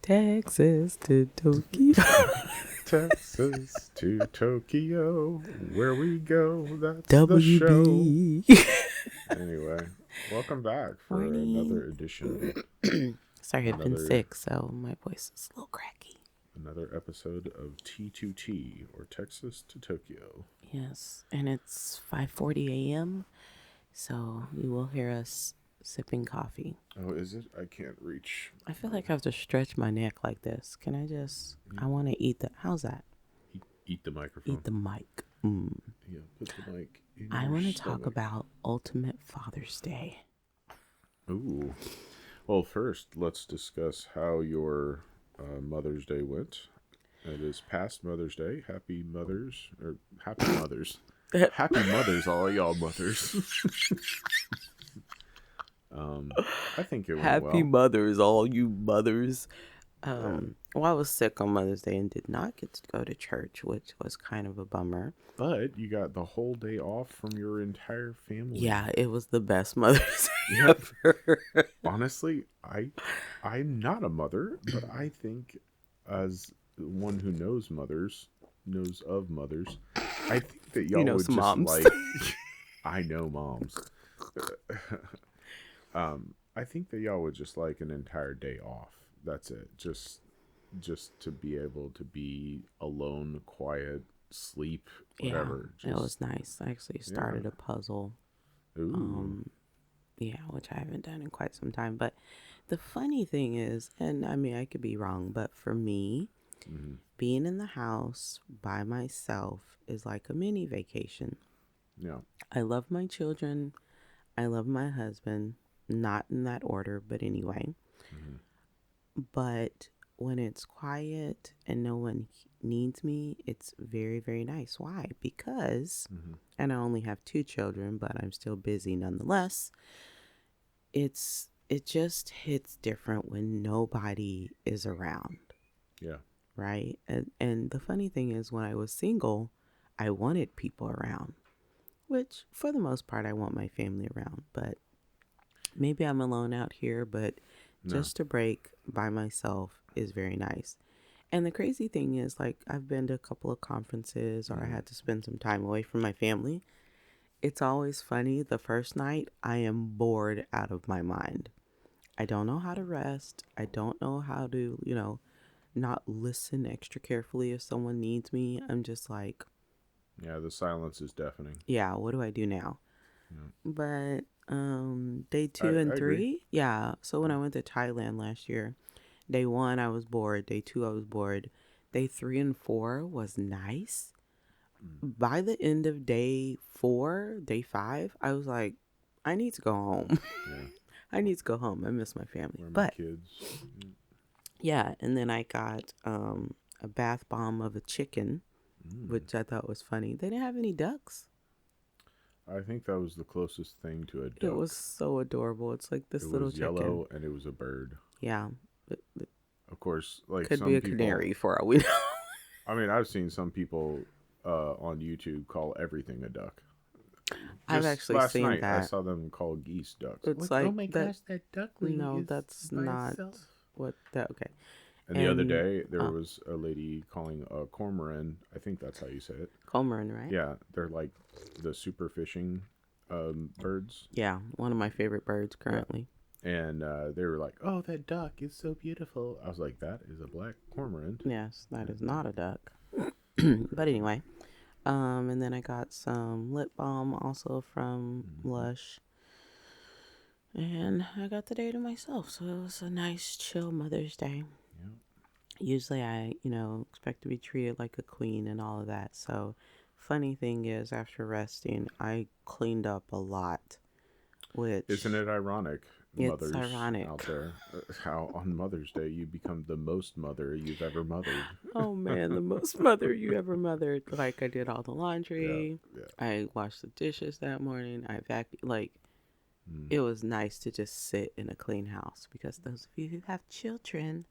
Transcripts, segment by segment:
Texas to Tokyo. Texas to Tokyo, where we go, that's the show. WB. Anyway, welcome back for Morning. another edition, Sorry, I've been another sick, so my voice is a little cracky. another episode of T2T, or Texas to Tokyo. Yes, and it's 5:40 a.m., so you will hear us sipping coffee. Oh, is it? I can't reach. I feel like I have to stretch my neck like this. Can I just... I want to eat the... How's that? Eat the microphone. Eat the mic. Yeah, put the mic in I your want to stomach. talk about Ultimate Father's Day. Ooh. Well, first, let's discuss how your Mother's Day went. It is past Mother's Day. Happy Mothers. Or Happy Mothers. Happy Mothers, all y'all mothers. I think it went Happy well. Mothers, all you mothers. Well, I was sick on Mother's Day and did not get to go to church, which was kind of a bummer. But you got the whole day off from your entire family. Yeah, it was the best Mother's Day Yep. ever. Honestly, I'm not a mother, but I think as one who knows of mothers, I think that y'all You know would some just moms. like I know moms. I think that y'all would just like an entire day off. That's it. Just to be able to be alone, quiet, sleep, whatever. Yeah, it was nice. I actually started a puzzle. Ooh. Yeah, which I haven't done in quite some time. But the funny thing is, and I mean, I could be wrong, but for me, being in the house by myself is like a mini vacation. Yeah. I love my children. I love my husband. Not in that order, but anyway. But when it's quiet and no one needs me, it's very, very nice. Why? Because, and I only have 2 children, but I'm still busy nonetheless. It just hits different when nobody is around. Yeah. Right? And the funny thing is, when I was single, I wanted people around, which for the most part, I want my family around, but maybe I'm alone out here, but just to break by myself is very nice. And the crazy thing is, like, I've been to a couple of conferences or I had to spend some time away from my family. It's always funny. The first night, I am bored out of my mind. I don't know how to rest. I don't know how to, not listen extra carefully if someone needs me. I'm just like, Yeah, the silence is deafening. yeah, what do I do now? Yeah. But day 2 and I 3, agree. yeah. So when I went to Thailand last year, day 1 I was bored. Day 2 I was bored. Day 3 and 4 was nice. By the end of day 4, day 5, I was like, I need to go home. Yeah. I need to go home. I miss my family. Where are my But kids? yeah, and then I got a bath bomb of a chicken, which I thought was funny. They didn't have any ducks. I think that was the closest thing to a duck. It was so adorable. It's like this little chicken. It was yellow and it was a bird. Yeah. Of course, like Could some be a people, canary for all we know. I mean, I've seen some people on YouTube call everything a duck. I've actually last seen night, I that. saw them call geese ducks. It's oh like my that. gosh, that duckling No, is that's by not itself. what that. Okay. And the other day, there was a lady calling a cormorant. I think that's how you say it. Cormorant, right? Yeah, they're like the super fishing birds. Yeah, one of my favorite birds currently. Yeah. And they were like, "Oh, that duck is so beautiful." I was like, "That is a black cormorant." Yes, that is not a duck. But anyway, and then I got some lip balm also from Lush. And I got the day to myself, so it was a nice, chill Mother's Day. Yeah. Usually I, expect to be treated like a queen and all of that. So, funny thing is, after resting, I cleaned up a lot. Which Isn't it ironic, mothers ironic. out there, how on Mother's Day you become the most mother you've ever mothered? Oh man, the most mother you ever mothered. Like, I did all the laundry. Yeah. I washed the dishes that morning. I vacuumed. Like, it was nice to just sit in a clean house, because those of you who have children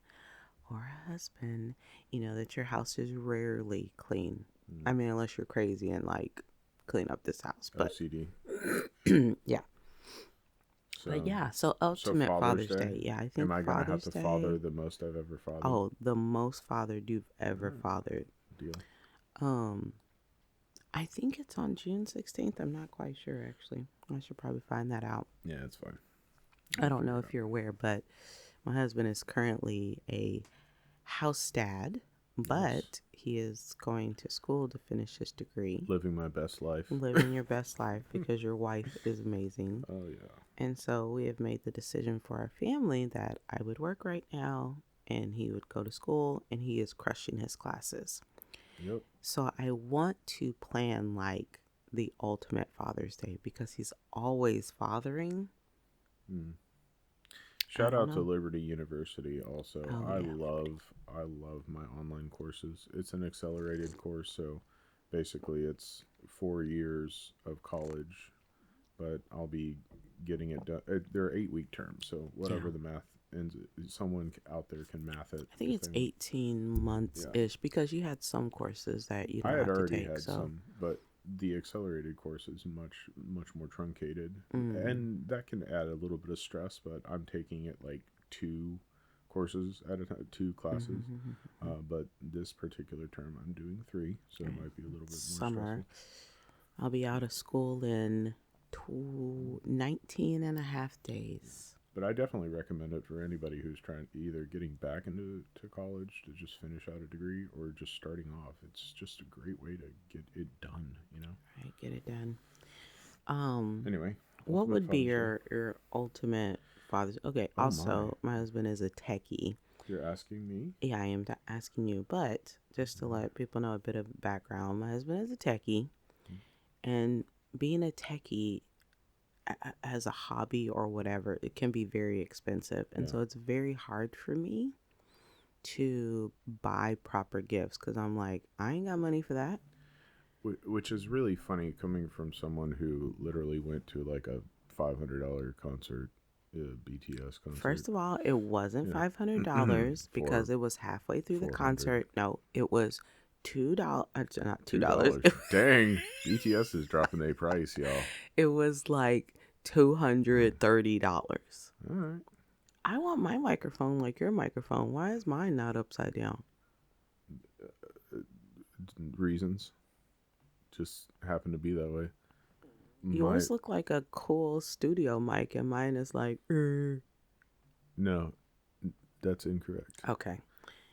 or a husband, that your house is rarely clean. I mean, unless you're crazy and like clean up this house. But OCD. yeah. But So, yeah, so so ultimate Father's Father's Day. Day. Yeah, I Am think I gonna have Father's to father Day. the most I've ever fathered? Oh, the most fathered you've All ever right, fathered. deal. Um, I think it's on June 16th. I'm not quite sure actually. I should probably find that out. Yeah, it's fine. I We'll don't figure know it if out. you're aware, but my husband is currently a house dad, Nice. but he is going to school to finish his degree. Living my best life. Living your best life because your wife is amazing. Oh yeah. And so we have made the decision for our family that I would work right now and he would go to school, and he is crushing his classes. Yep. So I want to plan like the ultimate Father's Day because he's always fathering. Mm. I Shout don't out to know. Liberty University also. Oh I yeah, love I love my online courses. It's an accelerated course, so basically it's 4 years of college, but I'll be getting it done. They're 8-week terms, so yeah. whatever the math ends, someone out there can math it I think if it's they want. 18 months Yeah. ish because you had some courses that you I don't had have to already take. had So, some, but the accelerated course is much more truncated, mm, and that can add a little bit of stress. But I'm taking it like 2 courses at a time, 2 classes. mm-hmm. But this particular term, I'm doing 3, so it Okay. might be a little bit more Summer, stressful. I'll be out of school in 19 and a half days. But I definitely recommend it for anybody who's trying either getting back into college to just finish out a degree or just starting off. It's just a great way to get it done, you know. Right, get it done. Um, Anyway, what Ultimate would be Father's Day. your ultimate father's? Okay, Oh my, also my husband is a techie. you're asking me? Yeah, I am asking you, but just to let people know a bit of background, my husband is a techie, and being a techie as a hobby or whatever, it can be very expensive, and Yeah. so it's very hard for me to buy proper gifts because I'm like, I ain't got money for that. Which is really funny coming from someone who literally went to like a $500 concert, BTS concert. First of all, it wasn't Yeah, $500 for because it was halfway through the 400. concert. No, it was $2. Not $2. $2. Dang, BTS is dropping a price, y'all. It was like $230. All right, I want my microphone like your microphone. Why is mine not upside down? reasons just happen to be that way. My Yours look like a cool studio mic, and mine is like, no, that's incorrect. Okay.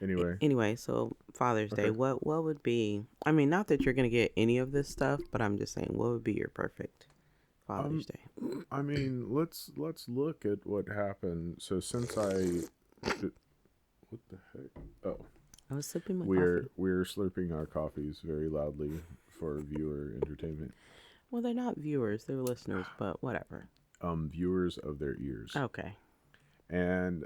Anyway, Anyway, so Father's Day, okay. what would be? I mean, not that you're gonna get any of this stuff, but I'm just saying, what would be your perfect Father's Um, Day? I mean, let's look at what happened. So since what the heck? Oh, I was sipping my we're coffee. we're slurping our coffees very loudly for viewer entertainment. Well, they're not viewers; they're listeners, but whatever. Viewers of their ears. Okay. And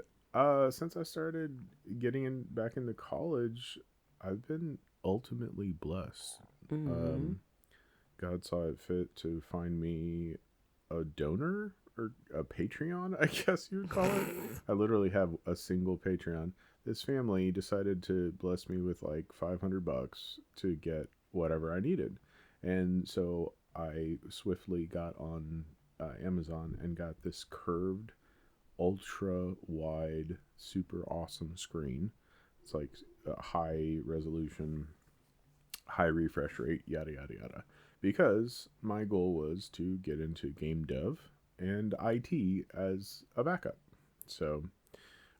since I started getting back into college, I've been ultimately blessed. Mm-hmm. Um, God saw it fit to find me a donor or a Patreon, I guess you would call it. I literally have a single Patreon. This family decided to bless me with like $500 to get whatever I needed. And so I swiftly got on Amazon and got this curved, ultra wide, super awesome screen. It's like a high resolution, high refresh rate, yada, yada, yada. Because my goal was to get into game dev and IT as a backup. So,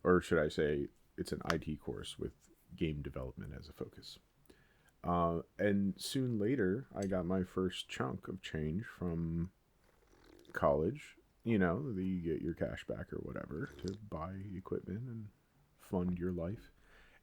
or should I say, it's an IT course with game development as a focus. And soon later, I got my first chunk of change from college. You know, you get your cash back or whatever to buy equipment and fund your life.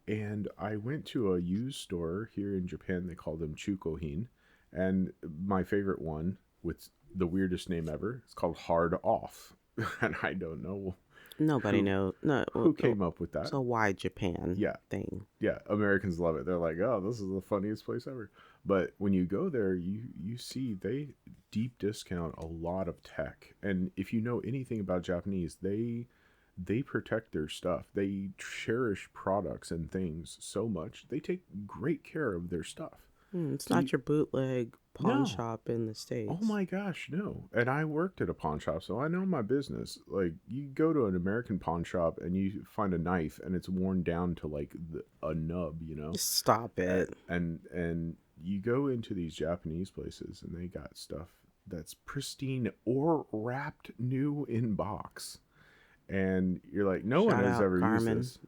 And I went to a used store here in Japan. They call them Chukohin. And my favorite one, with the weirdest name ever, it's called Hard Off. And I don't know Nobody who knows. No. came up with that. So why Japan Yeah, thing? yeah, Americans love it. They're like, "Oh, this is the funniest place ever." But when you go there, you see they deep discount a lot of tech. And if you know anything about Japanese, they protect their stuff. They cherish products and things so much. They take great care of their stuff. It's You not your bootleg pawn no. shop in the Oh States. my gosh, no. And I worked at a pawn shop, so I know my business. Like, you go to an American pawn shop and you find a knife and it's worn down to like a nub, you know? Stop it. And you go into these Japanese places and they got stuff that's pristine or wrapped new in box. And you're like, no one Shout has out ever used Garmin. this.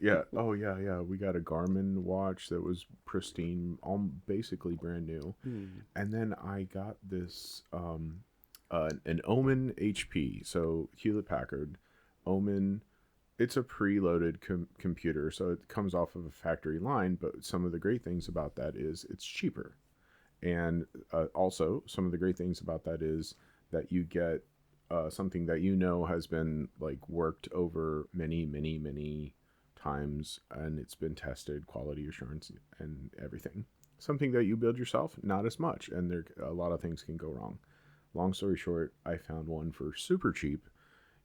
Yeah. Oh yeah, yeah. We got a Garmin watch that was pristine, all basically brand new. Hmm. And then I got this an Omen HP, so Hewlett Packard Omen. It's a preloaded computer, so it comes off of a factory line. But some of the great things about that is it's cheaper, and also some of the great things about that is that you get something that you know has been like worked over many times, and it's been tested, quality assurance and everything. Something that you build yourself, not as much, and there a lot of things can go wrong. Long story short, I found one for super cheap.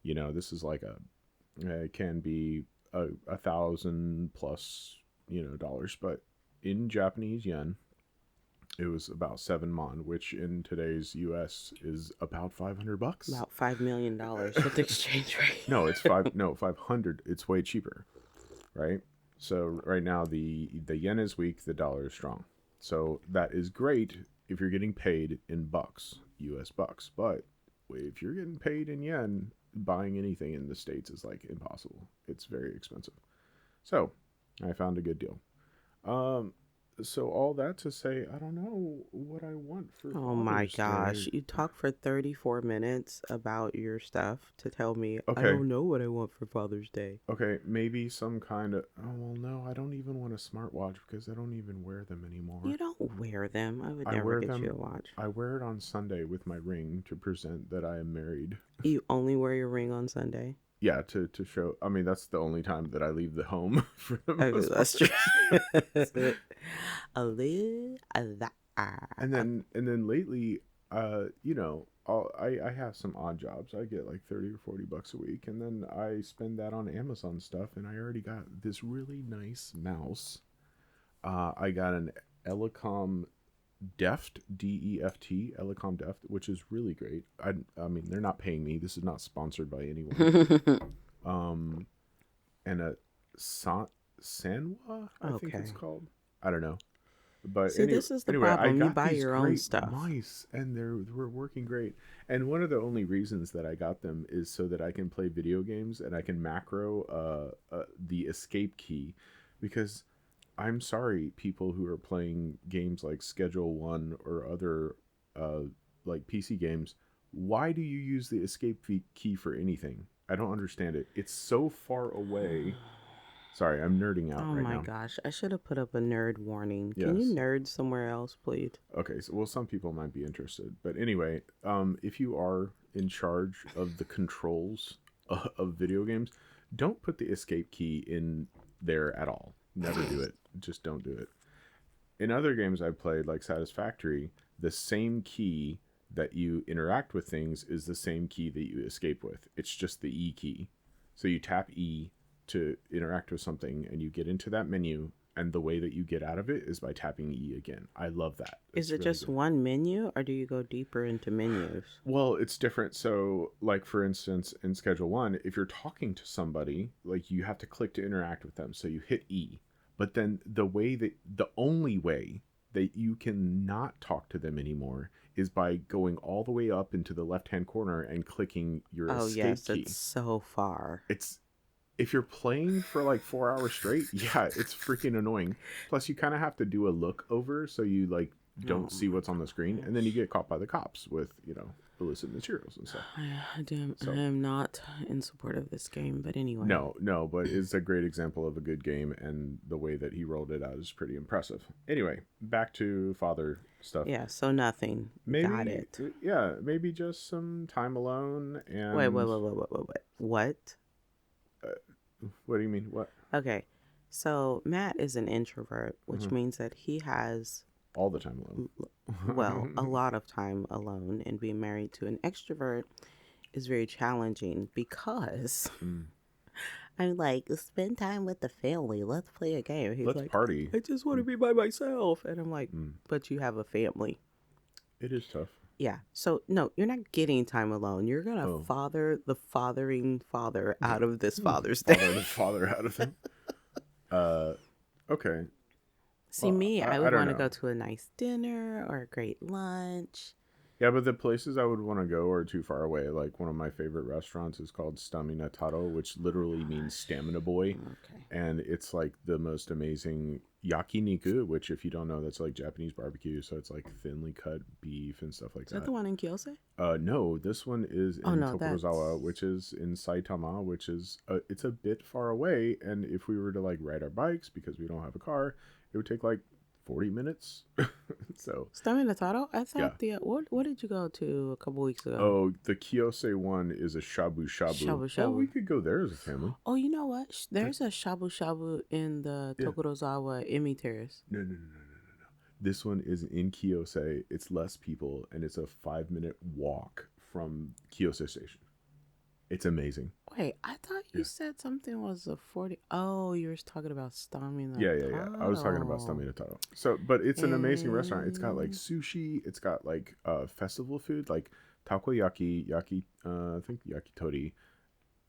You know, this is like a it can be a thousand plus, you know, dollars, but in Japanese yen, it was about 7 mon, which in today's U.S. is about $500. About $5 million with the exchange No, it's rate. five. No, 500. It's way cheaper, right? So right now the yen is weak, the dollar is strong. So that is great if you're getting paid in bucks, U.S. bucks. But if you're getting paid in yen, buying anything in the states is like impossible. It's very expensive. So I found a good deal. Um, so all that to say, I don't know what I want for Oh my Father's Day. gosh. You talk for 34 minutes about your stuff to tell me I Okay, don't know what I want for Father's Day. okay, maybe some kind of. Oh well, no, I don't even want a smartwatch because I don't even wear them anymore. You don't wear them. I would I never wear get you them. a watch. I wear it on Sunday with my ring to present that I am married. You only wear your ring on Sunday. Yeah, to show. I mean, that's the only time that I leave the home for the Okay, most that's part. true. A little that. And then lately, you know, I have some odd jobs. I get like 30 or $40 a week, and then I spend that on Amazon stuff. And I already got this really nice mouse. I got an Elecom Deft, DEFT, Elecom Deft, which is really great. I mean, they're not paying me. This is not sponsored by anyone. Um, and a Sanwa, I think it's Okay. called. I don't know. But See, this is the anyway, I problem. You got buy these your own great stuff. mice, and they were working great. And one of the only reasons that I got them is so that I can play video games and I can macro the escape key, because I'm sorry, people who are playing games like Schedule One or other uh, like PC games. Why do you use the escape key for anything? I don't understand it. It's so far away. Sorry, I'm nerding out Oh right my now. gosh. I should have put up a nerd warning. Can you Yes. nerd somewhere else, please? Okay, so well, some people might be interested, but anyway, if you are in charge of the controls of video games, don't put the escape key in there at all. Never do it. Just don't do it. In other games I've played, like Satisfactory, the same key that you interact with things is the same key that you escape with. It's just the E key. So you tap E to interact with something, and you get into that menu, and the way that you get out of it is by tapping E again. I love that. Is It's it really just good. one menu or do you go deeper into menus? Well, it's different. So, like for instance, in Schedule One, if you're talking to somebody, like you have to click to interact with them. So you hit E. But then the only way that you can not talk to them anymore is by going all the way up into the left hand corner and clicking your Oh, escape yes, it's key. so far. It's if you're playing for like 4 hours straight, yeah, it's freaking annoying. Plus, you kind of have to do a look over so you like Oh don't see my what's on the screen, and then you gosh. get caught by the cops with illicit materials and stuff. I So am not in support of this game, but anyway. no, no, but it's a great example of a good game, and the way that he rolled it out is pretty impressive. Anyway, back to father stuff. Yeah, so nothing. Got Maybe, it. yeah, maybe just some time alone. Wait, wait, And wait, wait, wait, wait, wait. What? what do you mean? What? Okay, so Matt is an introvert, which Mhm. means that he has, All the time well, a alone. lot of time alone, and being married to an extrovert is very challenging because Mm. I'm like, spend time with the family. Let's play a game. He's Let's like, party. I just want to be by myself. And I'm like, Mm. but you have a family. It is tough. Yeah. So no, you're not getting time alone. You're gonna Oh. father the fathering father out of this Father's Father Day. the father out of him. Okay. See Well, me, I I would don't want to go know. to a nice dinner or a great lunch. Yeah, but the places I would want to go are too far away. Like one of my favorite restaurants is called Stamina Taro, which literally means Gosh. stamina boy, Okay. and it's like the most amazing yakiniku. Which, if you don't know, that's like Japanese barbecue. So it's like thinly cut beef and stuff like Is that that. the one in Kyoto? No, this one is Oh in no, that's Tokorozawa, which is in Saitama, which is it's a bit far away. And if we were to like ride our bikes because we don't have a car, it would take like 40 minutes. So Stomach Taro. I yeah. thought the what did you go to a couple weeks ago? Oh, the Kiyose one is a shabu shabu. Shabu Oh, we shabu. could go there as a family. Oh, you know what? There's a shabu shabu in the Yeah. Tokorozawa Emi Terrace. No. This one is in Kiyose. It's less people, and it's a 5-minute walk from Kiyose Station. It's amazing. Wait, I thought you said something was a 40. Oh, you were talking about Stamina Yeah. I was talking about Taro. Stamina Taro. So, but it's an amazing restaurant. It's got like And sushi. It's got like festival food, like takoyaki, I think yakitori,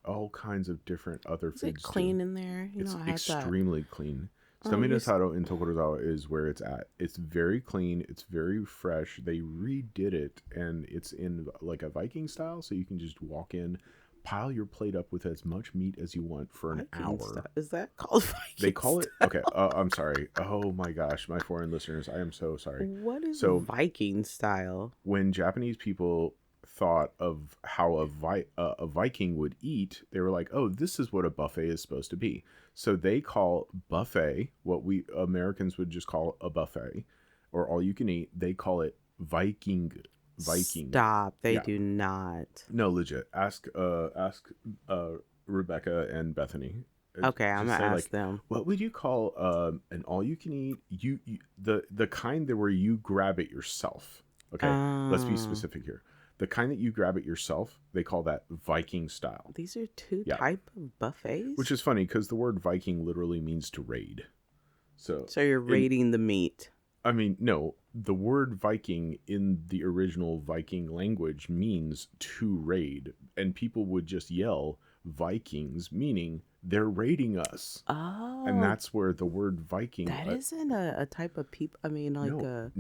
all kinds of different other is it foods too. clean in there? You It's know, I had that. extremely clean. Oh, you. Staminataro in Tokorozawa is where it's at. It's very clean. It's very fresh. They redid it, and it's in like a Viking style, so you can just walk in, pile your plate up with as much meat as you want for an Viking hour. style. Is that called Viking They call it style? okay. I'm sorry. Oh my gosh, my foreign listeners, I am so sorry. What is So Viking style? when Japanese people thought of how a Viking would eat, they were like, "Oh, this is what a buffet is supposed to be." So they call buffet what we Americans would just call a buffet or all you can eat. They call it Viking. Stop. They Yeah. do not. No, legit. Ask Rebecca and Bethany. Okay, I'm Just gonna say ask like, them. what would you call an all you can eat? The kind that where you grab it yourself. Okay, let's be specific here. The kind that you grab it yourself, they call that Viking style. These are two Yeah. type of buffets. Which is funny because the word Viking literally means to raid. So you're raiding the meat. I mean, no, the word Viking in the original Viking language means to raid, and people would just yell Vikings, meaning they're raiding us. Oh, And that's where the word Viking. that isn't a type of people. I mean, like no,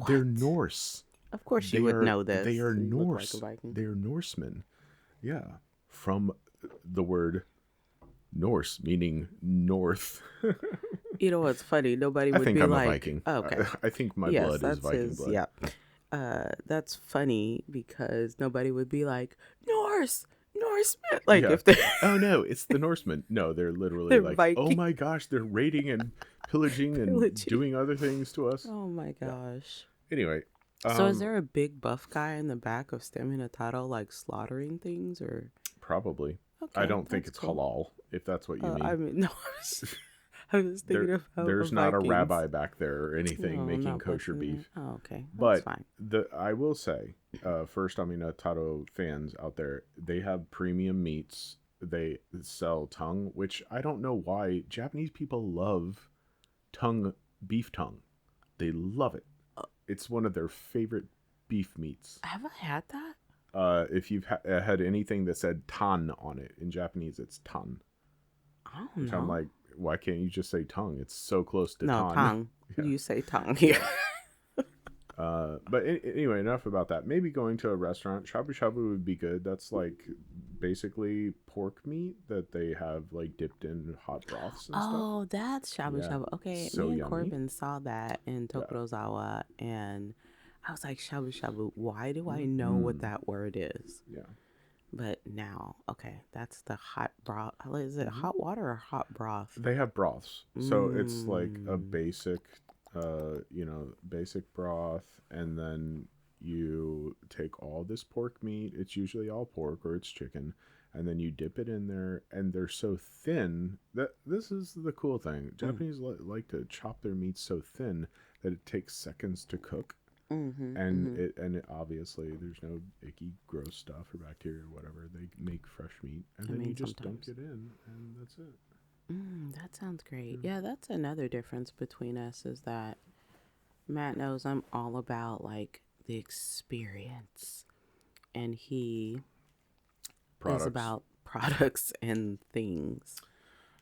they're Norse. Of course, you would know this. They are You look Norse. like a Viking. They are Norsemen. Yeah, from the word Norse, meaning north. You know what's funny? Nobody I would think be I'm like, a Viking. oh, okay. I think my Yes, blood is that's Viking his. blood. Yeah. That's funny because nobody would be like Norseman. Like Yeah. if they. Oh no, it's the Norsemen. No, they're literally They're like, Viking. oh my gosh, they're raiding and pillaging and doing other things to us. Oh my gosh. Anyway, So is there a big buff guy in the back of Stamina Taro like slaughtering things or? probably. Okay, I don't think that's it's cool. halal, if that's what you mean. I mean, no, I was thinking of There's of not a Vikings. rabbi back there or anything No, making not kosher butchering it. beef. Oh, okay, that's But fine. I will say, first, I mean, Taro fans out there, they have premium meats. They sell tongue, which I don't know why Japanese people love beef tongue. They love it. It's one of their favorite beef meats. Have I had that? If you've had anything that said tan on it, in Japanese it's tan. I don't Which know. I'm like, why can't you just say tongue? It's so close to No, tan. tongue. Yeah. You say tongue here. But anyway, enough about that. Maybe going to a restaurant. Shabu shabu would be good. That's like basically pork meat that they have like dipped in hot broths and stuff. Oh, that's shabu Yeah, shabu. Okay, so me and yummy. Corbin saw that in Tokorozawa, and I was like, shabu shabu. Why do I know what that word is? Yeah. But now, okay, that's the hot broth. Is it hot water or hot broth? They have broths. So it's like a basic, basic broth. And then you take all this pork meat. It's usually all pork or it's chicken. And then you dip it in there. And they're so thin that this is the cool thing. Japanese like to chop their meat so thin that it takes seconds to cook. Mm-hmm. And Mm-hmm. it obviously there's no icky, gross stuff or bacteria or whatever. They make fresh meat, and I then you mean, just dunk sometimes. it in, and that's it. That sounds great. Yeah. Yeah, that's another difference between us is that Matt knows I'm all about like the experience, and he is Products. about products and things.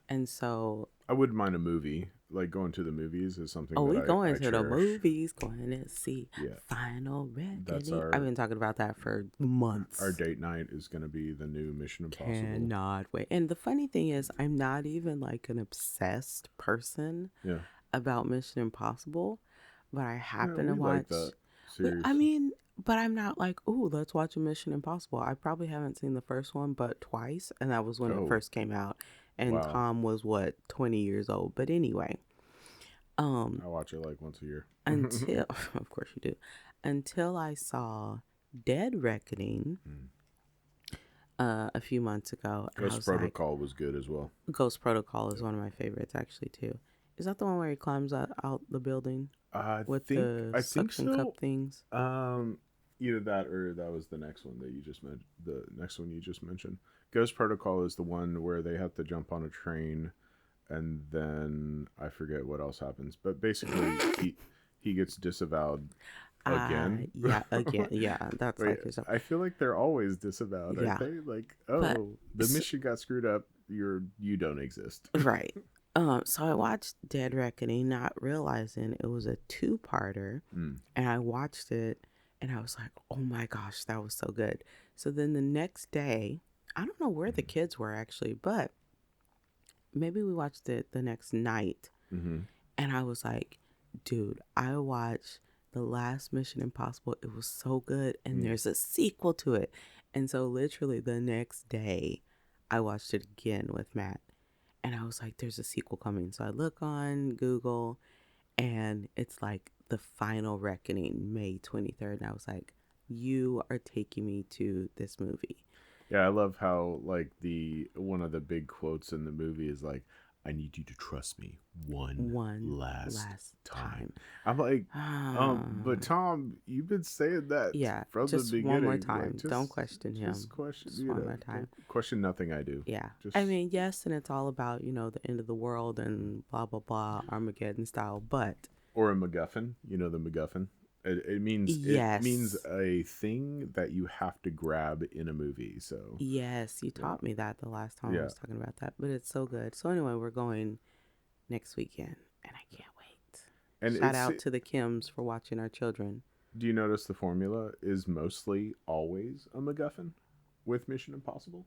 And so, I wouldn't mind a movie. Like going to the movies is something oh, that we going I to the cherish. movies, going to see Yeah, Final that's Reckoning. I've been talking about that for our months. date night is going to be the new Mission Impossible. Cannot wait. And the funny thing is, I'm not even like an obsessed person Yeah, about Mission Impossible, but I yeah, happen to we like watch. that series. I mean, but I'm not like, oh, let's watch a Mission Impossible. I probably haven't seen the first one but twice, and that was when it Oh, first came out. And wow. Tom was what, 20 years old. But anyway, um, I watch it like once a year. until of course you do, until I saw Dead Reckoning Mm. a few months ago, and I Ghost was like, Protocol was good as well. Ghost Protocol is Yep. one of my favorites actually too. Is that the one where he climbs out the building with the I think suction cup so. things? Um, Either that or that was the next one that you just mentioned. The next one you just mentioned. Ghost Protocol is the one where they have to jump on a train, and then I forget what else happens. But basically, he gets disavowed again. Yeah, again, yeah, that's Wait, like his. I feel like they're always disavowed, aren't Yeah, they? Like, but oh, the mission got screwed up. You don't exist. right. So I watched Dead Reckoning, not realizing it was a two-parter, Mm, and I watched it, and I was like, "Oh my gosh, that was so good." So then the next day, I don't know where the mm, kids were actually, but maybe we watched it the next night, mm-hmm. and I was like, "Dude, I watched the last Mission Impossible. It was so good, and Mm. there's a sequel to it." And so literally the next day, I watched it again with Matt. And I was like, there's a sequel coming. So I look on Google and it's like The Final Reckoning, May 23rd. And I was like, you are taking me to this movie. Yeah, I love how like the one of the big quotes in the movie is like, "I need you to trust me one One last last time." time. I'm like, but Ah, Tom, you've been saying that yeah, from the just one more beginning. Like, time. Don't question just him. question, Just one more time. don't question nothing I do. Yeah. I Just mean, yes, and it's all about, the end of the world and blah, blah, blah, Armageddon style. But or a MacGuffin, the MacGuffin. It means yes, a thing that you have to grab in a movie. So yes, you yeah, taught me that the last time I yeah, was talking about that, but it's so good. So anyway, we're going next weekend, and I can't wait. and Shout it's. out to the Kims for watching our children. Do you notice the formula is mostly always a MacGuffin with Mission Impossible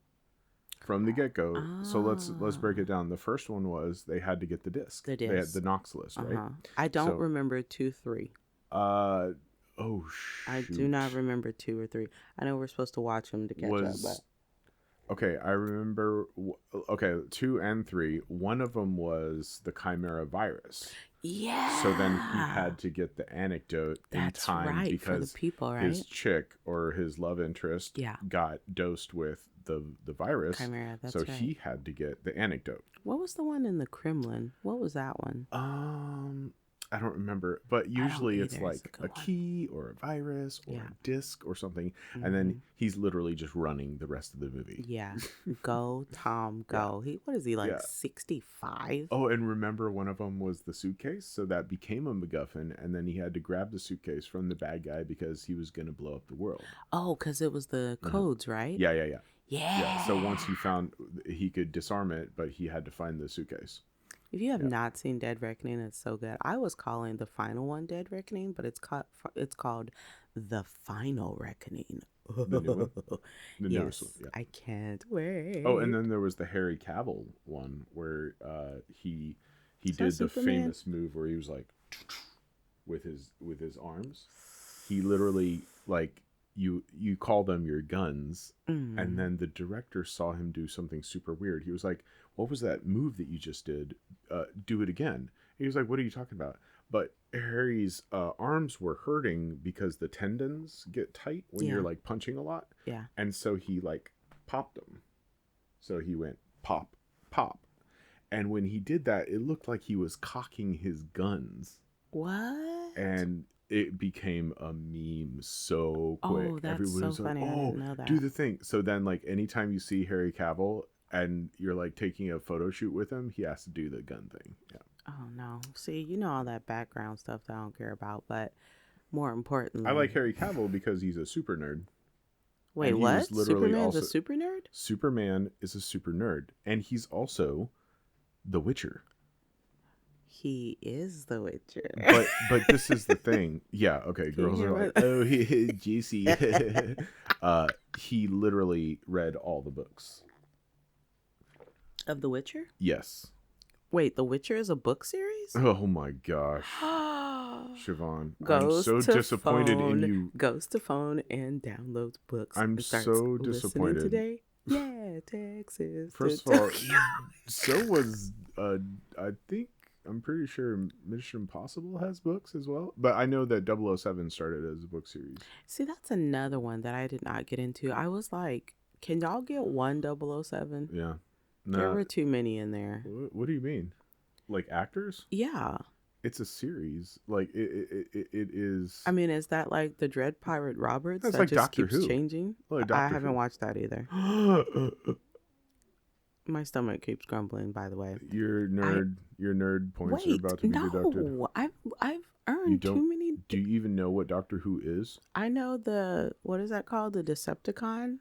from the get go? So let's break it Ah, down. The first one was they had to get the disc. the They had the disc. Nox list, right? I don't So, remember 2, 3. uh, oh I do not shoot, remember 2 or 3. I know we're supposed to watch them to catch up, but was okay. I remember. Okay, 2 and 3. One of them was the Chimera virus. So then he yeah, had to get the anecdote in that's time right for the because people, his right? chick or his love interest Yeah, got dosed with the virus. Chimera. So That's right. he had to get the anecdote. What was the one in the Kremlin? What was that one? Um, I don't remember, but I don't usually it's either. It's a like good a one. key or a virus or Yeah. a disc or something, and then Hmm. he's literally just running the rest of the movie. Yeah. Go, Tom, Yeah, go. What is he like yeah. 65? Oh, and remember one of them was the suitcase, so that became a MacGuffin, and then he had to grab the suitcase from the bad guy because he was going to blow up the world. Oh, because it was the Uh-huh. codes, right? Yeah, yeah, yeah, yeah. So once Yeah. he found, he could disarm it, but he had to find the suitcase. If you have Yeah, not seen Dead Reckoning, it's so good. I was calling the final one Dead Reckoning, but it's called The Final Reckoning. the new one, the newest one. Yes, Yeah. I can't Oh, and wait. then there was the Harry Cavill one where he Is that did the Superman? famous move where he was like with his arms. He literally like you call them your guns, and Mm. then the director saw him do something super weird. He was like, "What was that move that you just did? Do it again." He was like, "What are you talking about?" But Harry's arms were hurting because the tendons get tight when you're Yeah, like punching a lot, yeah. and so he like popped them. So he went pop, pop, and when he did that, it looked like he was cocking his guns, What? and it became a meme so Oh, quick. that's Everybody so was like, funny. I "Oh, didn't know do that. the thing." So then, like, anytime you see Harry Cavill and you're like taking a photo shoot with him, he has to do the gun thing. Yeah, Oh no. See, you know all that background stuff that I don't care about, but more I like importantly, Harry Cavill because he's a super nerd, wait, and he was what? literally Superman's a also super nerd? Superman is a super nerd, and he's also The Witcher. He is the Witcher. But this is the thing. Yeah, okay. Can you Girls are hear like, what? oh, juicy. He literally read all the books. Of The Witcher? Yes. Wait, The Witcher is a book series? Oh my gosh, Siobhan, I'm goes so to disappointed in phone, you. goes to phone and downloads books I'm and starts so listening disappointed. today. Yeah, Texas. First of all, so was I think I'm pretty sure Mission Impossible has books as well, but I know that 007 started as a book series. See, that's another one that I did not get into. I was like, can y'all get one 007? Yeah. There Nah. were too many in there. What do you mean? Like actors? Yeah. It's a series. Like it is. I mean, is that like the Dread Pirate Roberts That's that like just Doctor keeps Who. changing? Like I Doctor haven't Who. watched that either. My stomach keeps grumbling, by the way. Your nerd points are Wait, about to be deducted. no. I've You earned don't. too many. Do you even know what Doctor Who is? I know what is that called? The Decepticon?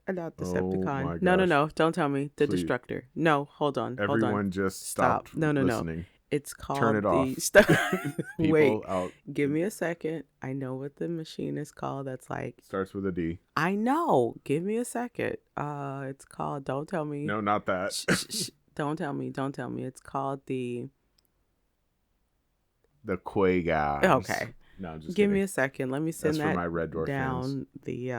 Not Oh Decepticon. my No, gosh. don't tell me. The Please. Destructor. No, hold on. Everyone just Stop. stopped No. listening. It's Turn it called off. Wait, People out. give me a second. I know what the machine is called. That's like, Starts with a D. I know. Give me a second. It's called, don't tell me. No, not that. Shh. Don't tell me. It's called the, The Quagars. okay. No, I'm just Give kidding. me a second. Let me send That's for that my Red Dwarf fans. down the,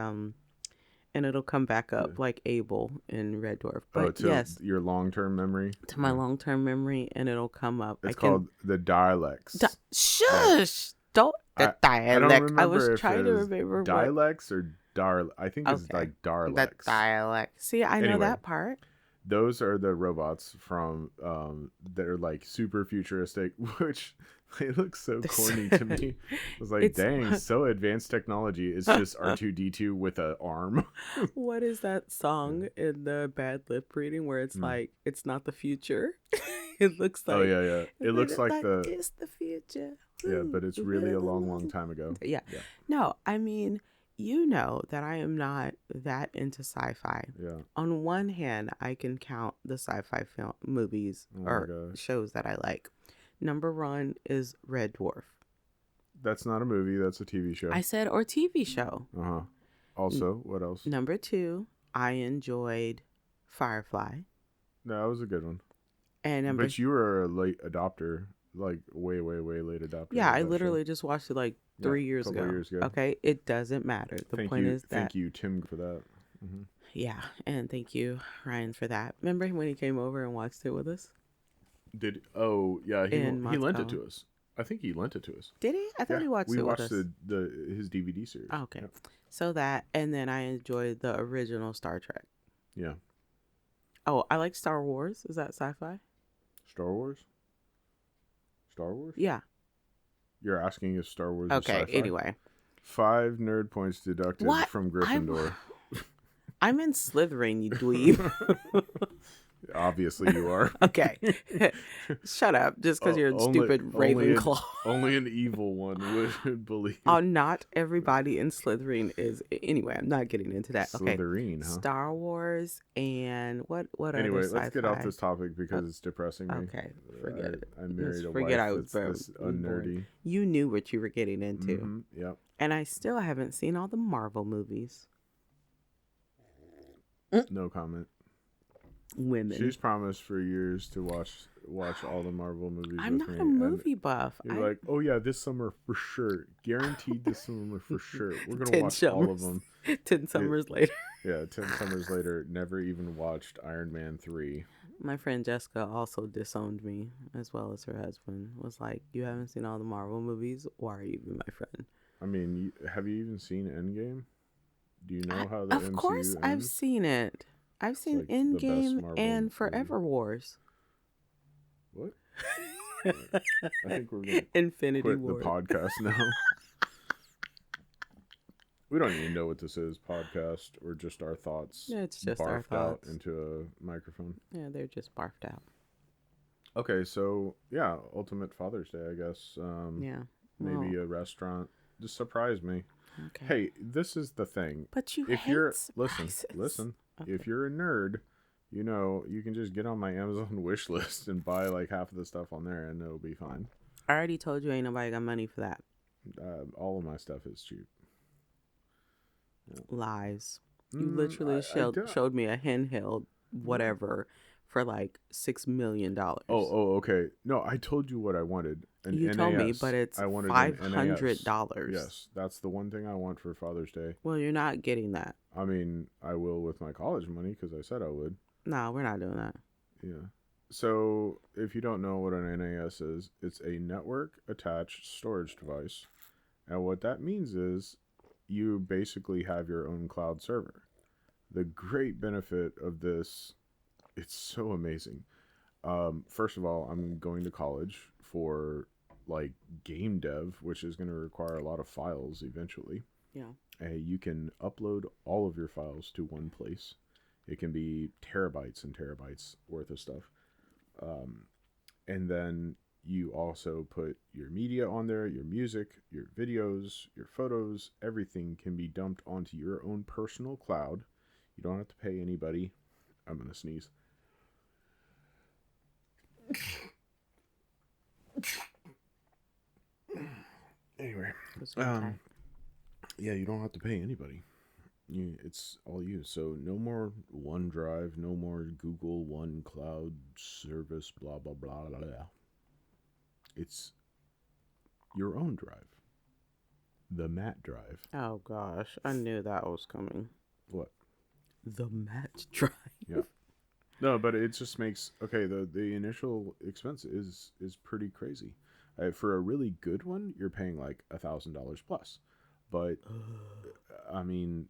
and it'll come back up Yeah. like Abel in Red Dwarf. Oh, But to yes, your long-term memory. to my long-term memory, and it'll come up. It's called the Dialects. Shush! Don't the I don't dialect. remember I was if trying it to was remember what dialects or I think it's Okay. like the Darlex. dialect. See, I know Anyway. that part. Those are the robots from they're like super futuristic, which they look so corny to me. I was like, It's- dang, so advanced technology. It's just R2D2 with an arm. What is that song in the bad lip reading where it's like it's not the future? It looks like Oh yeah. It looks like it's the future. yeah, but it's really a long time ago. Yeah. No, I mean, you know that I am not that into sci-fi. Yeah. On one hand, I can count the sci-fi film movies Oh my or gosh. shows that I like. Number one is Red Dwarf. That's not a movie. That's a TV show. I said, or TV show. Also, what else? Number two, I enjoyed Firefly. No, that was a good one. And number But you were a late adopter, like way late adopter. yeah, of I that literally just watched it like 3 years couple ago. years ago. Okay, it doesn't matter. The point is that Thank you, Tim, for that. yeah, and thank you, Ryan, for that. Remember when he came over and watched it with us? He In lent it Moscow. to us. I think he lent it to us. Did he? I thought he watched we it watched with us. his DVD series. Oh, okay. So that, and then I enjoyed the original Star Trek. Yeah. Oh, I like Star Wars. Is that sci-fi? Star Wars. Yeah. You're asking if Star Wars Okay. is sci-fi? Anyway, 5 nerd points deducted What? from Gryffindor. I'm in Slytherin, you dweeb. Obviously, you are. Okay. Shut up. Just because you're a stupid Ravenclaw. Only an evil one would believe. Oh, not everybody in Slytherin is. Anyway, I'm not getting into that. Okay. Slytherin, huh? Star Wars and what Anyway, other sci-fi? let's get off this topic because it's depressing me. Okay, forget it. I married a forget wife I was that's born. nerdy. You knew what you were getting into. Mhm, yep. And I still haven't seen all the Marvel movies. No comment. Women. She's promised for years to watch all the Marvel movies. I'm with not me, a and movie buff. You're like, oh yeah, this summer for sure, guaranteed. This summer for sure, we're gonna 10 watch all of summers. them. 10 summers later. Yeah, 10 summers later, never even watched Iron Man 3. My friend Jessica also disowned me, as well as her husband. Was like, you haven't seen all the Marvel movies? Why are you even my friend? I mean, have you even seen Endgame? Do you know how the Of MCU course, I've ends? seen it. I've seen like the best Endgame Marvel and movie. Forever Wars. What? I think we're going to Infinity quit War. the podcast now. We don't even know what this is, podcast, or just our thoughts Yeah, it's just our barfed out thoughts. into a microphone. Yeah, they're just barfed out. Okay, so yeah, ultimate Father's Day, I guess. Yeah. Maybe Well, a restaurant. Just surprise me. okay. Hey, this is the thing. But you If hate you're surprises. listen. Okay. If you're a nerd, you know you can just get on my Amazon wish list and buy like half of the stuff on there, and it'll be fine. I already told you ain't nobody got money for that. All of my stuff is cheap. Lies. You literally I don't. showed me a handheld whatever for like $6 million. Oh, okay. No, I told you what I wanted. An You NAS. told me, but it's I wanted an $500. NAS. Yes, that's the one thing I want for Father's Day. Well, you're not getting that. I mean, I will with my college money because I said I would. No, we're not doing that. Yeah. So, if you don't know what an NAS is, it's a network attached storage device. And what that means is you basically have your own cloud server. The great benefit of this, it's so amazing. First of all, I'm going to college for like game dev, which is going to require a lot of files eventually. Yeah. You can upload all of your files to one place. It can be terabytes and terabytes worth of stuff. And then you also put your media on there, your music, your videos, your photos, everything can be dumped onto your own personal cloud. You don't have to pay anybody. I'm going to sneeze. Anyway, yeah, you don't have to pay anybody. It's all you. So no more OneDrive, no more Google One Cloud service, blah blah blah blah blah. It's your own drive, the Matt drive. Oh gosh, I knew that was coming. What? The Matt drive. Yeah. No, but it just makes the initial expense is pretty crazy. For a really good one, you're paying like $1,000 plus, but I mean,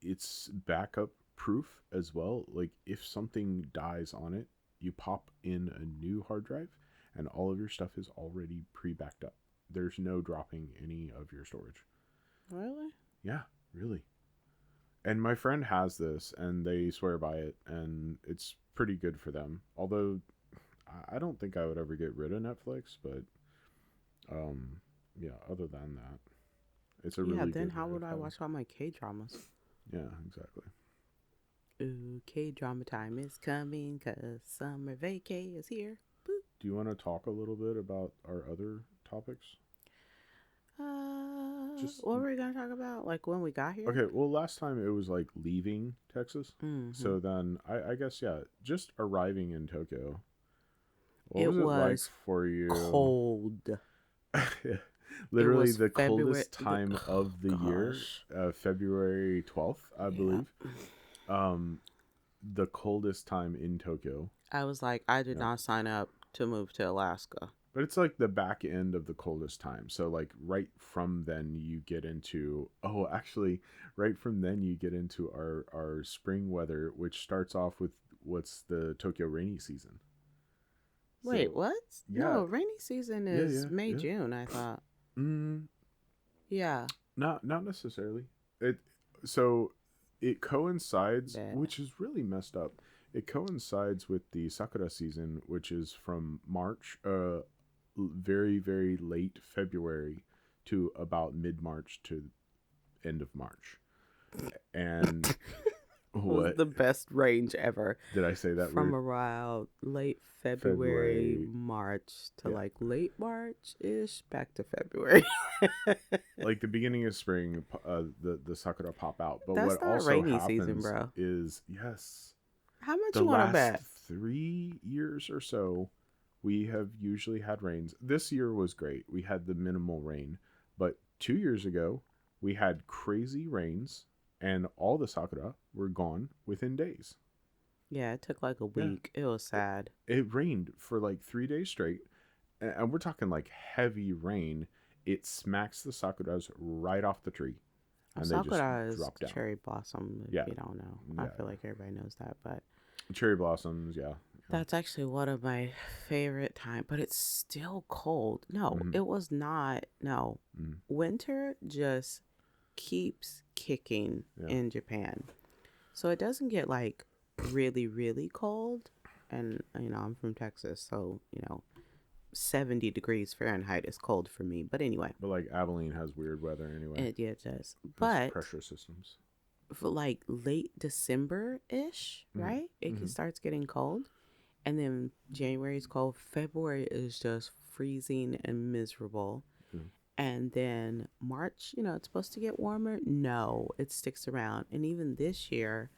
it's backup proof as well. Like if something dies on it, you pop in a new hard drive, and all of your stuff is already pre-backed up. There's no dropping any of your storage. Really? Yeah, really. And my friend has this, and they swear by it, and it's pretty good for them. Although, I don't think I would ever get rid of Netflix, but, yeah, other than that, it's a really good. Yeah, then how would I watch all my K-dramas? Yeah, exactly. Ooh, K-drama time is coming, 'cause summer vacay is here. Boop. Do you want to talk a little bit about our other topics? What were we gonna talk about? Like when we got here? Okay, well, last time it was like leaving Texas. Mm-hmm. So then I guess, yeah, just arriving in Tokyo. What It was it like was for you? cold. Literally was the February- coldest time of the year, February 12th, I believe. The coldest time in Tokyo. I was like, I did not sign up to move to Alaska. But it's like the back end of the coldest time. So like right from then you get into right from then you get into our spring weather, which starts off with what's the Tokyo rainy season. Wait, what? Yeah. No, rainy season is May, June, I thought. Yeah. Not necessarily. It coincides, which is really messed up. It coincides with the Sakura season, which is from March, very, very late February to about mid-March to end of March. And It was the best range ever. Did I say that From weird? around late February, March to like late March-ish, back to February. Like the beginning of spring, the sakura pop out. But That's what not also rainy happens season, bro. is, yes, How much the you want to last bet? 3 years or so, we have usually had rains. This year was great. We had the minimal rain. But 2 years ago, we had crazy rains, and all the sakura were gone within days. Yeah, it took like a week. It was sad. It rained for like 3 days straight, and we're talking like heavy rain. It smacks the sakuras right off the tree, and Sakura they is just drop down. cherry blossom, if you don't know. I feel like everybody knows that, but Cherry blossoms, yeah. That's actually one of my favorite time, but it's still cold. No, Mm-hmm. it was not. No. Mm. Winter just keeps kicking Yeah. in Japan. So it doesn't get like really, really cold. And, I'm from Texas. So, 70 degrees Fahrenheit is cold for me. But anyway, But like Abilene has weird weather anyway. yeah, it does. It's But pressure systems. for like late December ish, Mm-hmm. right? It Mm-hmm. starts getting cold. And then January is cold. February is just freezing and miserable. Mm-hmm. And then March, it's supposed to get warmer. No, it sticks around. And even this year,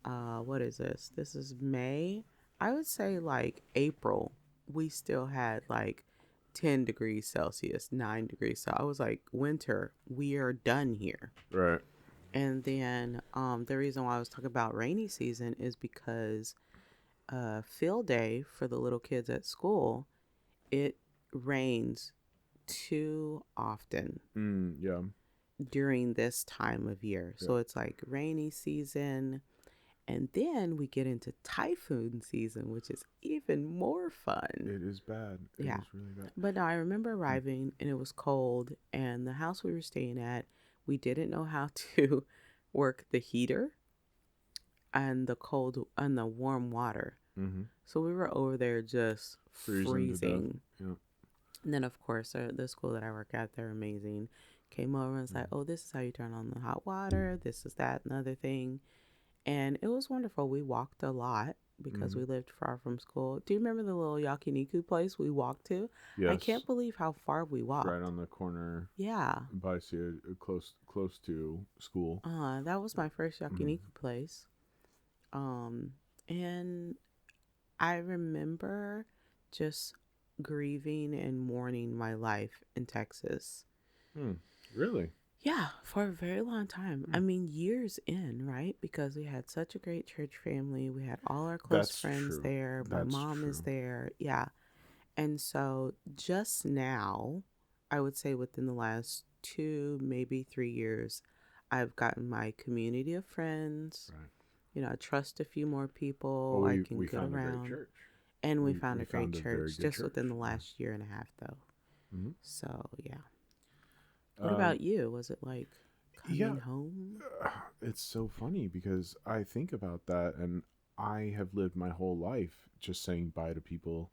what is this? This is May. I would say like April, we still had like 10 degrees Celsius, 9 degrees. So I was like, winter, we are done here. Right. And then the reason why I was talking about rainy season is because field day for the little kids at school, it rains too often Yeah. during this time of year. Yeah. So it's like rainy season. And then we get into typhoon season, which is even more fun. It is bad. It Yeah. is really bad. But no, I remember arriving and it was cold. And the house we were staying at, we didn't know how to work the heater and the cold and the warm water. Mm-hmm. So we were over there just freezing. Yeah. And then, of course, the school that I work at, they're amazing. Came over and was like, oh, this is how you turn on the hot water. This is that, another thing. And it was wonderful. We walked a lot because we lived far from school. Do you remember the little yakiniku place we walked to? Yes. I can't believe how far we walked. Right on the corner Yeah. by close to school. That was my first yakiniku place. And I remember just grieving and mourning my life in Texas. Really? Yeah, for a very long time. I mean, years in, right? Because we had such a great church family. We had all our close That's friends true. there. My That's mom is true. there. Yeah. And so just now, I would say within the last 2, maybe 3 years, I've gotten my community of friends. Right. I trust a few more people. Well, I can we get found around. a great church. And we found a great found a very church good just church. within the last year and a half, though. Mm-hmm. So, yeah. What about you? Was it like coming home? It's so funny because I think about that and I have lived my whole life just saying bye to people,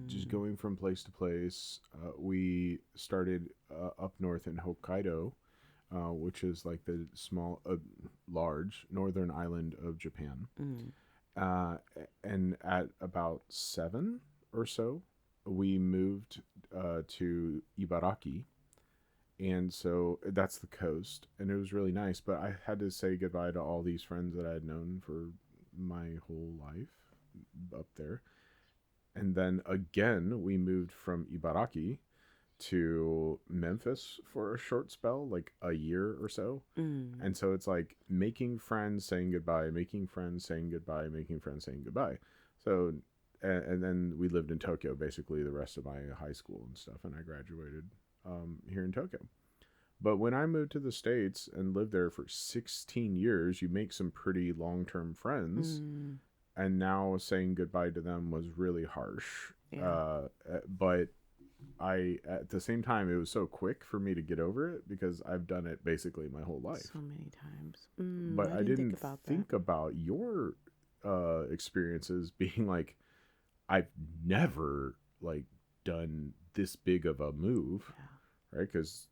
just going from place to place. We started up north in Hokkaido, which is like the large northern island of Japan. And at about 7 or so, we moved to Ibaraki. And so that's the coast, and it was really nice. But I had to say goodbye to all these friends that I had known for my whole life up there. And then again, we moved from Ibaraki to Memphis for a short spell, like a year or so. And so it's like making friends, saying goodbye, making friends, saying goodbye, making friends, saying goodbye. So, and then we lived in Tokyo basically the rest of my high school and stuff, and I graduated here in Tokyo. But when I moved to the States and lived there for 16 years, you make some pretty long-term friends. And now saying goodbye to them was really harsh. Yeah. But at the same time, it was so quick for me to get over it because I've done it basically my whole life. So many times. But I didn't think about your experiences being like, I've never like done this big of a move, right? Because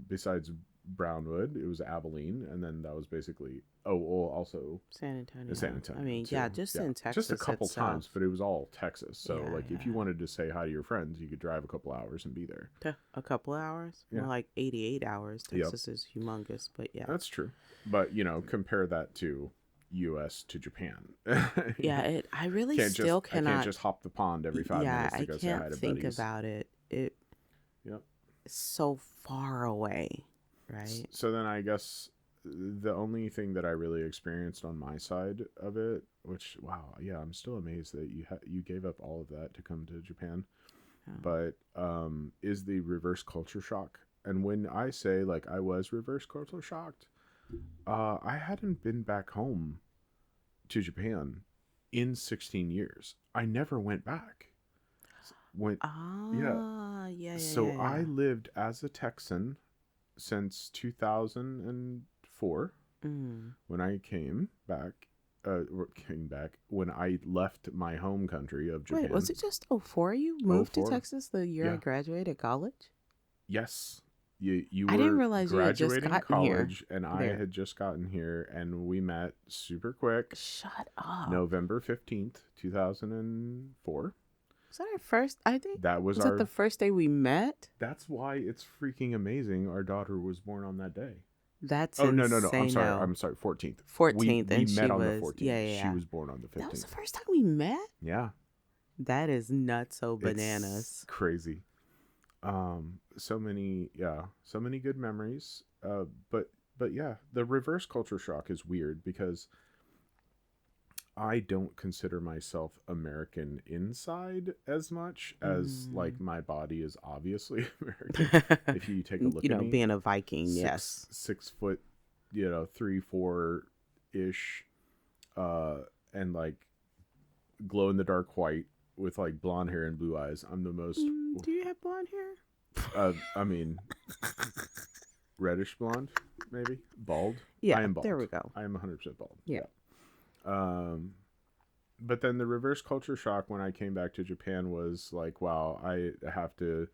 besides Brownwood, it was Abilene, and then that was basically also San Antonio. I mean, too. yeah, just in Texas just a couple itself. times, but it was all Texas. So Yeah, like if you wanted to say hi to your friends, you could drive a couple hours and be there. A couple hours? Yeah. More like 88 hours. Texas is humongous, but yeah. That's true. But compare that to U.S. to Japan. Yeah, I really I cannot. can't just hop the pond every 5 minutes to go say hi to can't think buddies. about it. It's so far away, right? So then I guess the only thing that I really experienced on my side of it, which I'm still amazed that you gave up all of that to come to Japan, but is the reverse culture shock. And when I say like I was reverse culture shocked, I hadn't been back home to Japan in 16 years. I never went back. Went Yeah. Ah, yeah, yeah, So yeah, I yeah. lived as a Texan since 2004 Mm. when I came back. Came back when I left my home country of Wait, was Japan. it just '04 you Oh moved to four. Texas the year I Yeah. graduated college? Yes. You I didn't were realize you had just graduating gotten here. college and I There. had just gotten here and we met super quick. Shut up. November 15th, 2004. Was that our first? I think. That was Was that the our first day we met? That's why it's freaking amazing our daughter was born on that day. That's Oh no. I'm insane. sorry. No. I'm sorry. 14th. 14th, We and met she on the was. 14th. Yeah, yeah, She yeah. was born on the That was the 15th. first time we met? Yeah. That is nuts. So It's bananas. crazy. So many good memories. But yeah, the reverse culture shock is weird because I don't consider myself American inside as much as like my body is obviously American. If you take a look You at know, me, being a Viking, yes. 6 foot, 3-4 ish, and like glow in the dark white with like blonde hair and blue eyes. I'm the most. Do you have blonde hair? I mean, reddish blonde, maybe bald. Yeah, I am bald. there we go. I am 100% bald. Yeah. But then the reverse culture shock when I came back to Japan was like, wow, I have to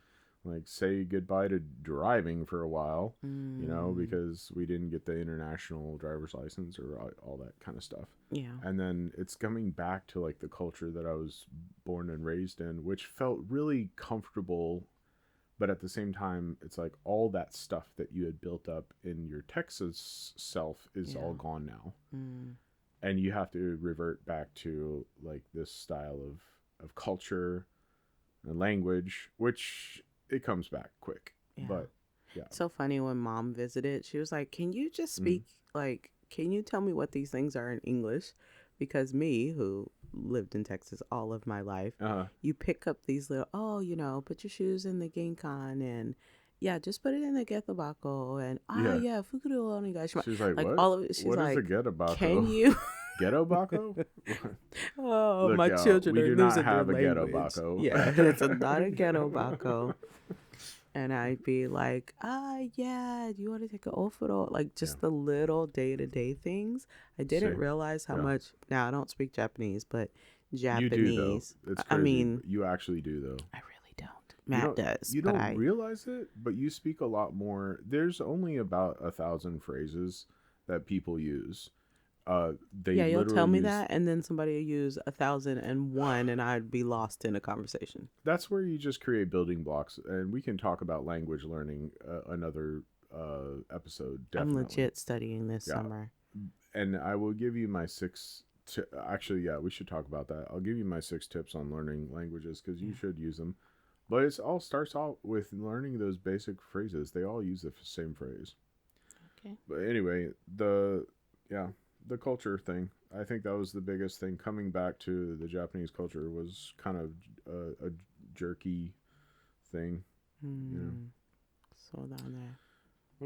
like say goodbye to driving for a while, because we didn't get the international driver's license or all that kind of stuff. Yeah. And then it's coming back to like the culture that I was born and raised in, which felt really comfortable. But at the same time, it's like all that stuff that you had built up in your Texas self is all gone now. And you have to revert back to like this style of culture and language, which it comes back quick. Yeah. But yeah. It's so funny when Mom visited, she was like, can you just speak, like, can you tell me what these things are in English? Because me, who lived in Texas all of my life, you pick up these little, put your shoes in the Ginkan and yeah, just put it in the Getobako and Fukuro Onigashimasu. She's like, what? All of it. She's what like, is the Getobako? can you? Getobako? Oh, Look, my y'all, children we are do not losing have their a language. Getobako. Yeah, it's not a Getobako. And I'd be like, yeah, do you want to take an ofuro? Like just the little day-to-day things. I didn't realize how much. Now I don't speak Japanese, but Japanese. You do though. It's crazy. I mean, you actually do though. I really don't. Matt does. You don't realize it, but you speak a lot more. There's only about 1,000 phrases that people use. You'll tell me that, and then somebody will use 1,001, and I'd be lost in a conversation. That's where you just create building blocks, and we can talk about language learning another episode. Definitely. I'm legit studying this summer, and I will give you my 6. Actually, we should talk about that. I'll give you my 6 tips on learning languages because you should use them. But it all starts out with learning those basic phrases. They all use the same phrase. Okay. But anyway, the culture thing, I think that was the biggest thing. Coming back to the Japanese culture was kind of a jerky thing. So down there.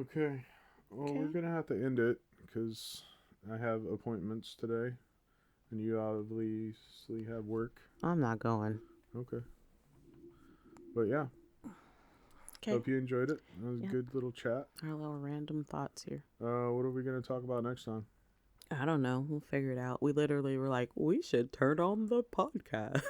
Okay. Well, we're going to have to end it because I have appointments today. And you obviously have work. I'm not going. Okay. But yeah. Okay. Hope you enjoyed it. It was a good little chat. Our little random thoughts here. What are we going to talk about next time? I don't know. We'll figure it out. We literally were like, we should turn on the podcast.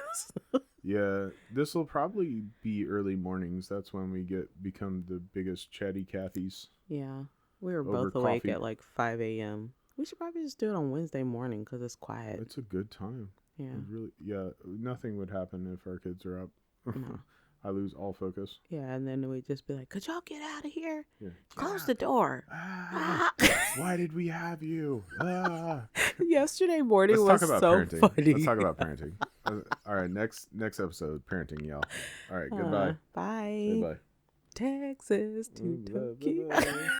Yeah, this will probably be early mornings. That's when we become the biggest chatty Cathy's. Yeah. We were both awake at like 5 a.m. We should probably just do it on Wednesday morning because it's quiet. It's a good time. Yeah. Nothing would happen if our kids are up. No. I lose all focus. Yeah, and then we'd just be like, could y'all get out of here? Yeah. Close the door. Why did we have you? Yesterday morning Let's was talk about so parenting. funny. Let's talk about parenting. All right, next episode, parenting, y'all. All right, goodbye. Bye. Say bye. Texas to Tokyo.